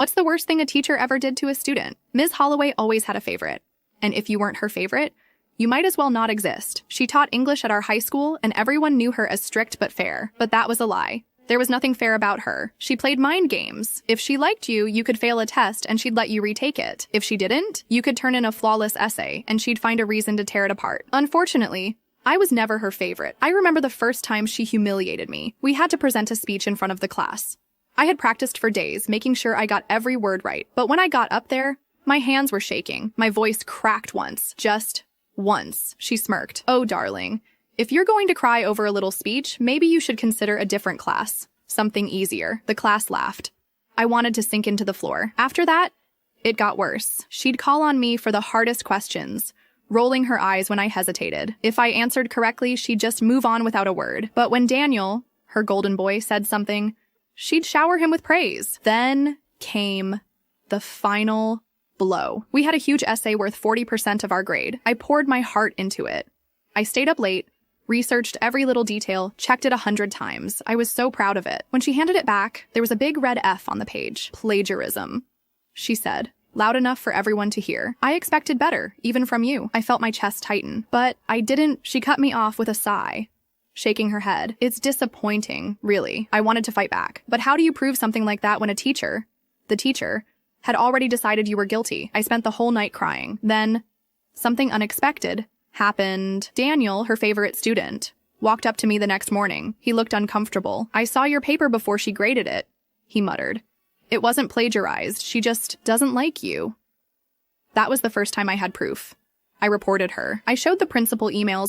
What's the worst thing a teacher ever did to a student? Ms. Holloway always had a favorite. And if you weren't her favorite, you might as well not exist. She taught English at our high school, and everyone knew her as strict but fair. But that was a lie. There was nothing fair about her. She played mind games. If she liked you, you could fail a test and she'd let you retake it. If she didn't, you could turn in a flawless essay and she'd find a reason to tear it apart. Unfortunately, I was never her favorite. I remember the first time she humiliated me. We had to present a speech in front of the class. I had practiced for days, making sure I got every word right. But when I got up there, my hands were shaking. My voice cracked once. Just once. She smirked. "Oh, darling. If you're going to cry over a little speech, maybe you should consider a different class. Something easier." The class laughed. I wanted to sink into the floor. After that, it got worse. She'd call on me for the hardest questions, rolling her eyes when I hesitated. If I answered correctly, she'd just move on without a word. But when Daniel, her golden boy, said something, she'd shower him with praise. Then came the final blow. We had a huge essay worth 40% of our grade. I poured my heart into it. I stayed up late, researched every little detail, checked it 100 times. I was so proud of it. When she handed it back, there was a big red F on the page. "Plagiarism," she said, loud enough for everyone to hear. "I expected better, even from you." I felt my chest tighten. But I didn't. She cut me off with a sigh, shaking her head. "It's disappointing, really." I wanted to fight back. "But how do you prove something like that when the teacher, had already decided you were guilty?" I spent the whole night crying. Then, something unexpected happened. Daniel, her favorite student, walked up to me the next morning. He looked uncomfortable. "I saw your paper before she graded it," he muttered. "It wasn't plagiarized. She just doesn't like you." That was the first time I had proof. I reported her. I showed the principal emails